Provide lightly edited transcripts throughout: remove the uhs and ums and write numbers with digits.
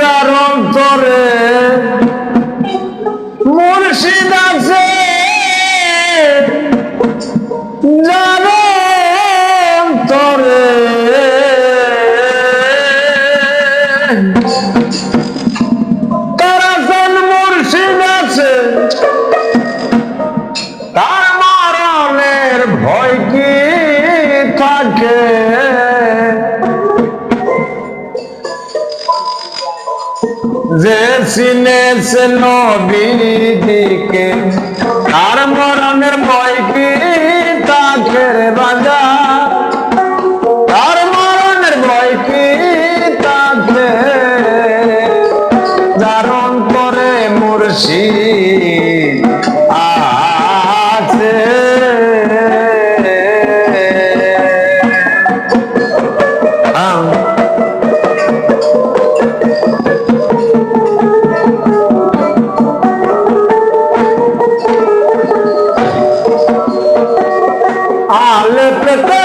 যার অন্তরে মুর্শিদ আছে, যার অন্তরে তারা কোন মুর্শিদ আছে, তার মরণের ভয় কি থাকে? যে চিনেছে নবীকে তার মরণের ভয় কি থাকে রে বাজা? তার মরণের ভয় কি থাকে? যার অন্তরে মুর্শিদ আছে। আলে পেতে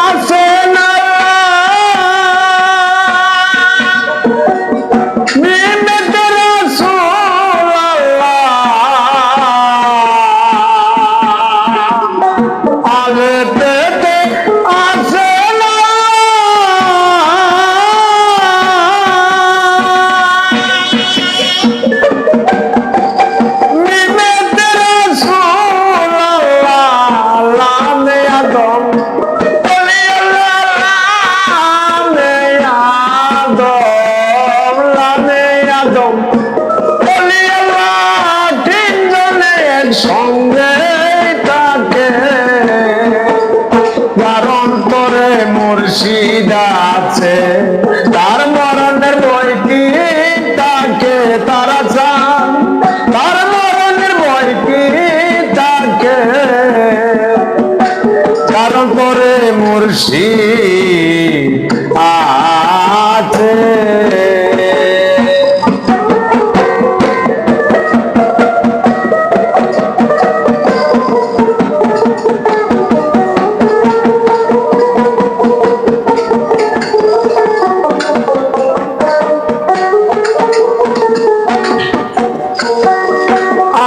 আসে না নিয়মত রাসূলুল্লাহ, আলে পেতে আসে না নিয়মত সঙ্গে তাকে, যার অন্তরে মুর্শিদ আছে, তার মরণের ভয় কি তাকে? তারা চান তার মরণের ভয় কি তাকে? যার অন্তরে মুর্শিদ আছে।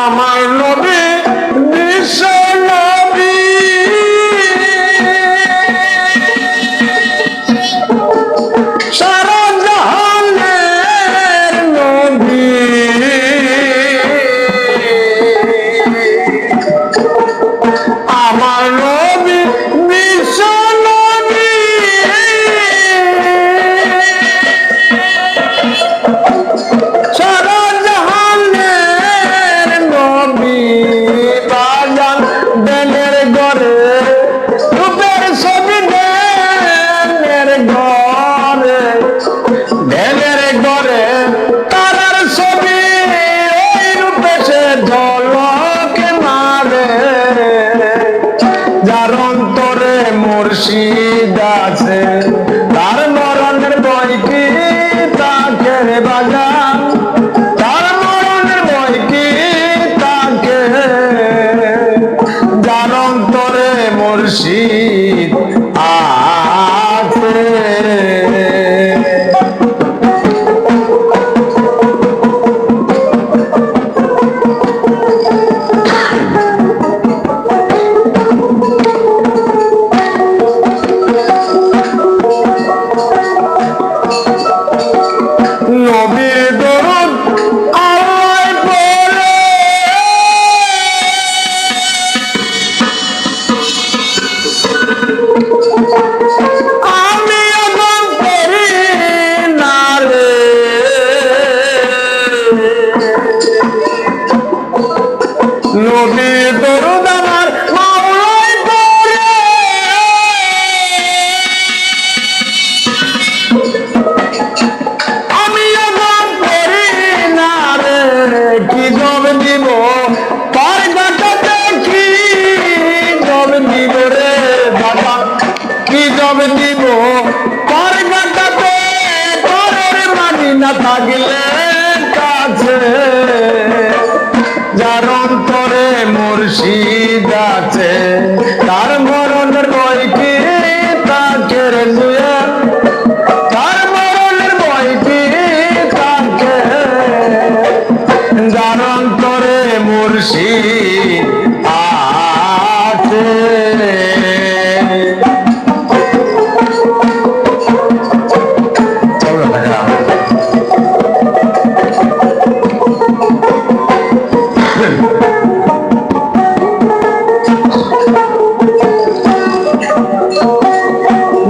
আমার নবী বিশ্ব নবী, সারা জাহানের নবী, আমার নবী বিশ্ব নবী, সারা জাহানের নবী। বাজান দেনের ঘরে রূপের ছবি, দেনের ঘরে, দেনের ঘরে তারার ছবি, ওই রূপে সে ঝলক মারে। যার অন্তরে মুর্শিদ আছে, তার মরণের ভয় কি তাকে রে বাজান? তার মরণের ভয় কি তাকে? যার অন্তরে মুর্শিদ আছে। নবীর দরুদ আল্লাহ পড়ে, আমি এখন পড়ি না রে। নবীর দরুদ আমার মাওলাই পড়ে, আমি এখন পড়ি না রে। কি জব দিব তার গাটাতে, কি জব দিব রে বাবা, কি জব দিব তার গাটাতে? তোর মানি না থাকলে কাছে, যার অন্তরে মুর্শিদ আছে, তার মরণের ভয় কি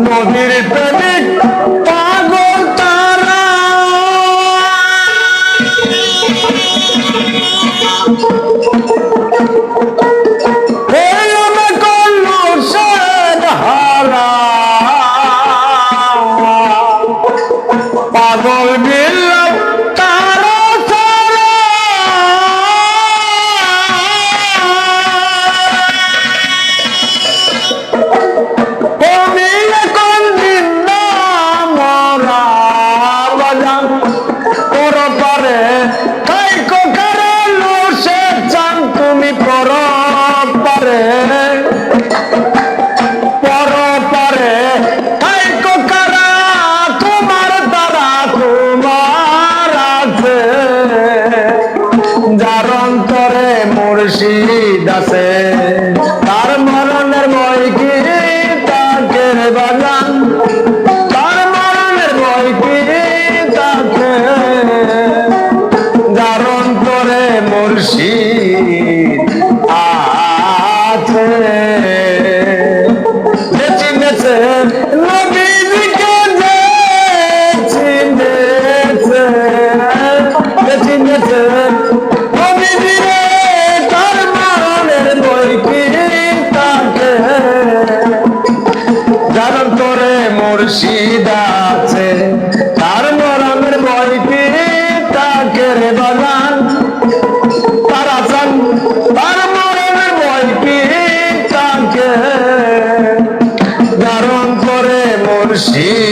নদীর প্রেমিক পাগল তারা প্রেমে করলো সে হারা পাগল বিল্লাহ তারা তারা কমিলে কোন দিন না মরা বাজান পর পারে তাই কোকারে লোসে চান তুমি পর পারে তাই কোকারা তোমার দ্বারা তোমার আছে যার অন্তরে মুর্শিদ আছে তার মরণের ভয় কি তাকে বাজান তার মরণের ভয় কি তাকে যার অন্তরে মুর্শিদ আছে যে চিনেছে নবীজিকে যে চিনেছে নবীজিরে তার মরণের ভয় কি তাকে যার অন্তরে মুর্শিদ আছে তার মরণের ভয় কি তাকে রে বাগান তারা চান তার মরণের ভয় কি তাকে যার অন্তরে মুর্শিদ